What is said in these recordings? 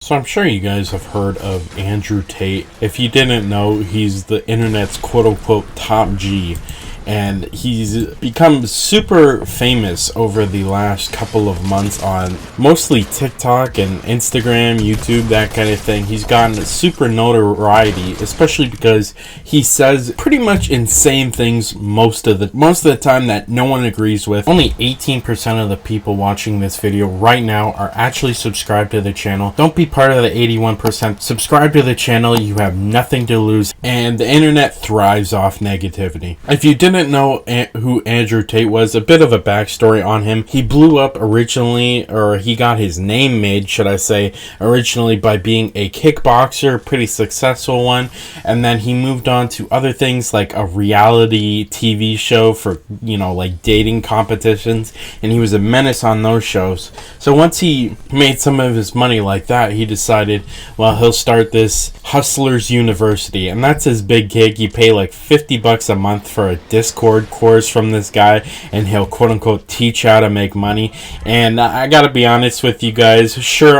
So I'm sure you guys have heard of Andrew Tate. If you didn't know, he's the internet's quote-unquote top G. And he's become super famous over the last couple of months on mostly TikTok and Instagram, YouTube, that kind of thing. He's gotten super notoriety, especially because he says pretty much insane things most of the time that no one agrees with. Only 18% of the people watching this video right now are actually subscribed to the channel. Don't be part of the 81%. Subscribe to the channel. You have nothing to lose, and the internet thrives off negativity. If you didn't know who Andrew Tate was, a bit of a backstory on him. He blew up originally, or he got his name made, should I say, originally by being a kickboxer, pretty successful one, and then he moved on to other things like a reality TV show for, like dating competitions, and he was a menace on those shows. So once he made some of his money like that, he decided, well, he'll start this Hustlers University, and that's his big gig. You pay like $50 a month for a Discord course from this guy, and he'll quote unquote teach how to make money. And I gotta be honest with you guys, sure,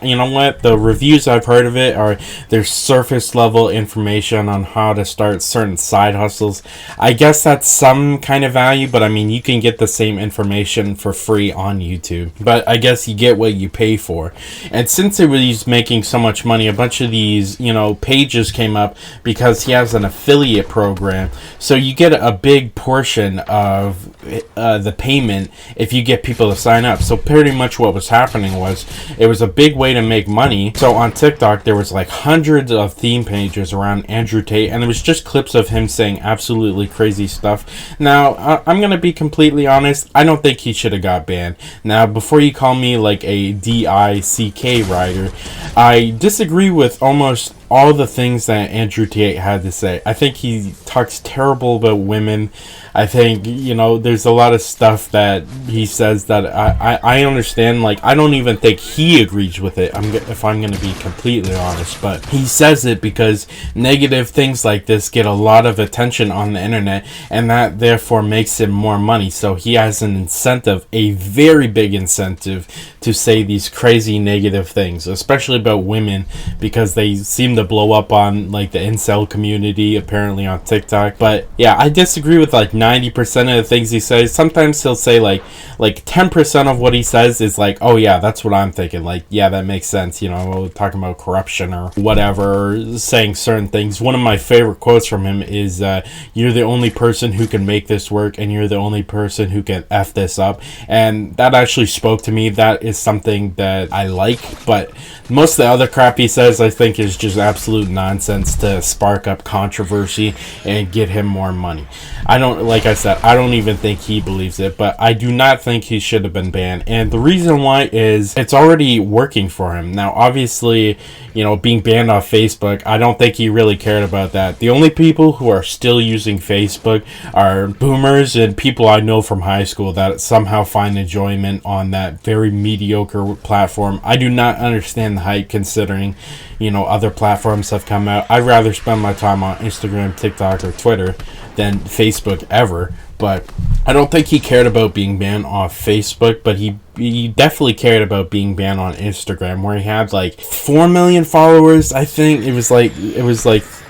you know what, the reviews I've heard of it are there's surface level information on how to start certain side hustles. I guess that's some kind of value, but I mean, you can get the same information for free on YouTube, but I guess you get what you pay for. And since he's making so much money, a bunch of these pages came up because he has an affiliate program, so you get a big portion of the payment if you get people to sign up. So pretty much what was happening was, it was a big way to make money. So on TikTok there was like hundreds of theme pages around Andrew Tate, and it was just clips of him saying absolutely crazy stuff. Now I'm gonna be completely honest, I don't think he should have got banned. Now before you call me like a DICK writer, I disagree with almost all the things that Andrew Tate had to say. I think he talks terrible about women. I think, there's a lot of stuff that he says that I understand. Like, I don't even think he agrees with it, if I'm going to be completely honest. But he says it because negative things like this get a lot of attention on the internet, and that therefore makes him more money. So he has an incentive, a very big incentive, to say these crazy negative things, especially about women, because they seem to blow up on like the incel community apparently on TikTok. But yeah, I disagree with like 90% of the things he says. Sometimes he'll say like 10% of what he says is like, oh yeah, that's what I'm thinking, like, yeah, that makes sense, talking about corruption or whatever, saying certain things. One of my favorite quotes from him is you're the only person who can make this work, and you're the only person who can F this up. And that actually spoke to me. That is something that I like. But most of the other crap he says, I think, is just absolute nonsense to spark up controversy and get him more money. Like I said, I don't even think he believes it, but I do not think he should have been banned. And the reason why is it's already working for him. Now, obviously, being banned off Facebook, I don't think he really cared about that. The only people who are still using Facebook are boomers and people I know from high school that somehow find enjoyment on that very mediocre platform. I do not understand the hype, considering other platforms have come out. I'd rather spend my time on Instagram, TikTok, or Twitter than Facebook ever. But I don't think he cared about being banned off Facebook, but he definitely cared about being banned on Instagram, where he had like 4 million followers. I think it was like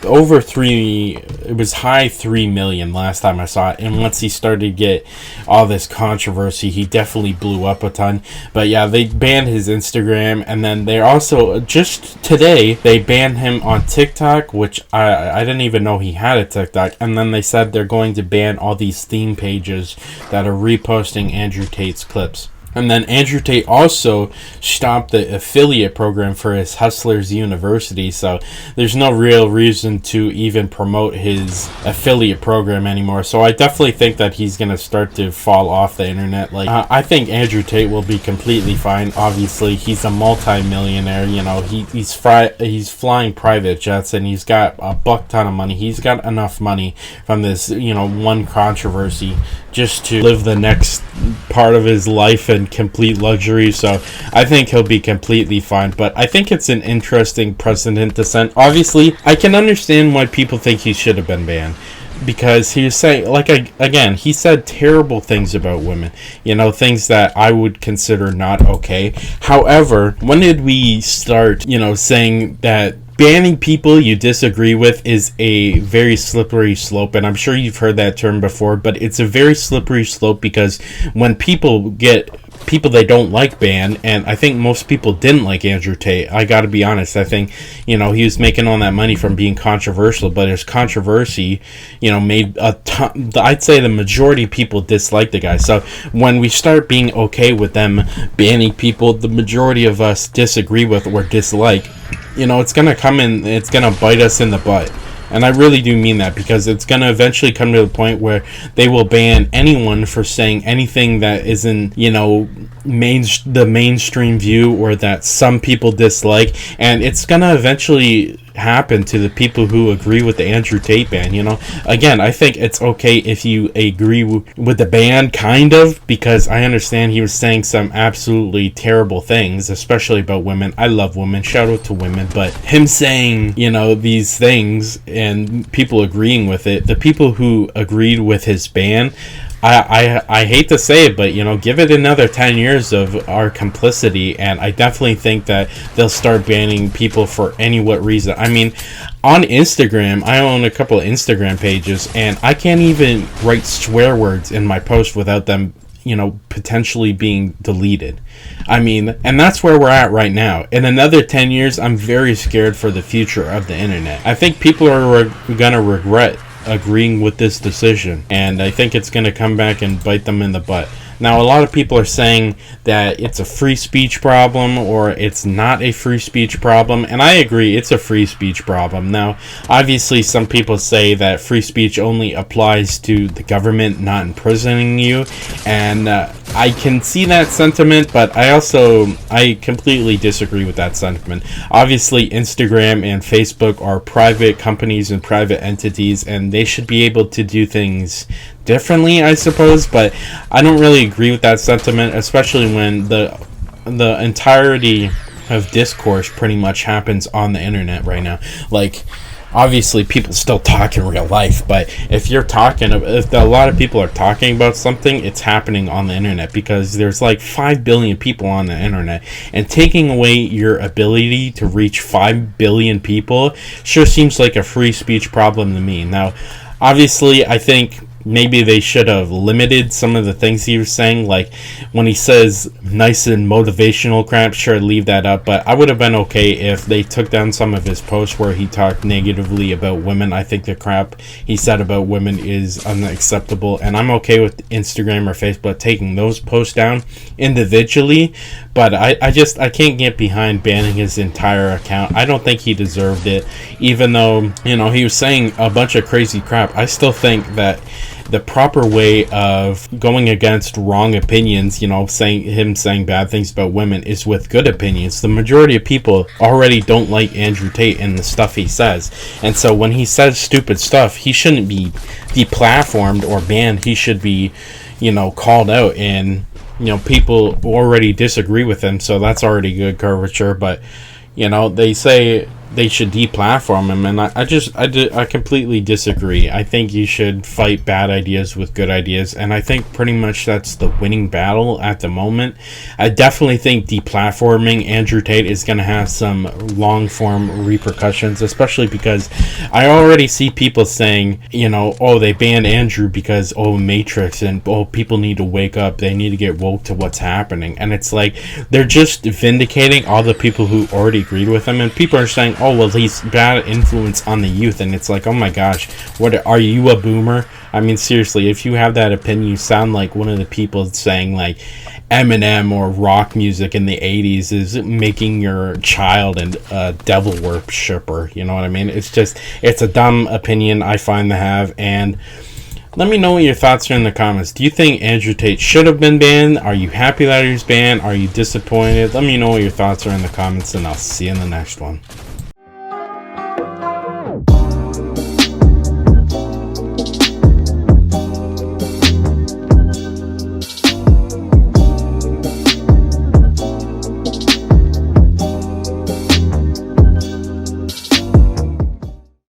over 3, it was high 3 million last time I saw it. And once he started to get all this controversy, he definitely blew up a ton. But yeah, they banned his Instagram, and then they also, just today, they banned him on TikTok, which I didn't even know he had a TikTok. And then they said they're going to ban all these theme pages that are reposting Andrew Tate's clips. And then Andrew Tate also stopped the affiliate program for his Hustlers University, so there's no real reason to even promote his affiliate program anymore. So I definitely think that he's going to start to fall off the internet. I think Andrew Tate will be completely fine. Obviously, he's a multi-millionaire. He's flying private jets, and he's got a buck ton of money. He's got enough money from this, one controversy just to live the next part of his life in complete luxury. So I think he'll be completely fine. But I think it's an interesting precedent to set. Obviously, I can understand why people think he should have been banned. because he was saying, like, again, he said terrible things about women, things that I would consider not okay. However, when did we start, saying that banning people you disagree with is a very slippery slope? And I'm sure you've heard that term before, but it's a very slippery slope, because when people get people they don't like banned, and I think most people didn't like Andrew Tate. I gotta be honest, I think, he was making all that money from being controversial, but his controversy, made a ton, I'd say the majority of people dislike the guy. So when we start being okay with them banning people the majority of us disagree with or dislike, it's gonna come in, it's gonna bite us in the butt. And I really do mean that, because it's going to eventually come to the point where they will ban anyone for saying anything that isn't, the mainstream view, or that some people dislike. And it's going to eventually happen to the people who agree with the Andrew Tate ban. Again, I think it's okay if you agree with the ban, kind of, because I understand he was saying some absolutely terrible things, especially about women. I love women, shout out to women, but him saying, these things and people agreeing with it, the people who agreed with his ban, I hate to say it, but give it another 10 years of our complicity, and I definitely think that they'll start banning people for any what reason. I mean, on Instagram, I own a couple of Instagram pages, and I can't even write swear words in my post without them potentially being deleted. I mean, and that's where we're at right now. In another 10 years, I'm very scared for the future of the internet. I think people are gonna regret agreeing with this decision, and I think it's going to come back and bite them in the butt. Now, a lot of people are saying that it's a free speech problem, or it's not a free speech problem, and I agree, it's a free speech problem. Now, obviously, some people say that free speech only applies to the government not imprisoning you, and I can see that sentiment, but I completely disagree with that sentiment. Obviously, Instagram and Facebook are private companies and private entities, and they should be able to do things differently, I suppose, but I don't really agree with that sentiment, especially when the entirety of discourse pretty much happens on the internet right now. Like, obviously people still talk in real life, but if a lot of people are talking about something, it's happening on the internet, because there's like 5 billion people on the internet, and taking away your ability to reach 5 billion people sure seems like a free speech problem to me. Now, obviously, I think maybe they should have limited some of the things he was saying. Like, when he says nice and motivational crap, sure, leave that up. But I would have been okay if they took down some of his posts where he talked negatively about women. I think the crap he said about women is unacceptable, and I'm okay with Instagram or Facebook taking those posts down individually. But I can't get behind banning his entire account. I don't think he deserved it, even though, he was saying a bunch of crazy crap. I still think that the proper way of going against wrong opinions, saying bad things about women, is with good opinions. The majority of people already don't like Andrew Tate and the stuff he says. And so when he says stupid stuff, he shouldn't be deplatformed or banned. He should be, called out, and, people already disagree with him. So that's already good curvature. But, they say they should deplatform him, and I completely disagree. I think you should fight bad ideas with good ideas, and I think pretty much that's the winning battle at the moment. I definitely think deplatforming Andrew Tate is going to have some long-form repercussions, especially because I already see people saying, they banned Andrew because, Matrix, and, people need to wake up, they need to get woke to what's happening. And it's like, they're just vindicating all the people who already agreed with him, and people are saying, he's bad influence on the youth, and it's like, oh my gosh, what are you, a boomer? I mean, seriously, if you have that opinion, you sound like one of the people saying like Eminem or rock music in the 80s is making your child a devil worshipper, you know what I mean? It's a dumb opinion I find to have. And let me know what your thoughts are in the comments. Do you think Andrew Tate should have been banned? Are you happy that he was banned? Are you disappointed? Let me know what your thoughts are in the comments, and I'll see you in the next one.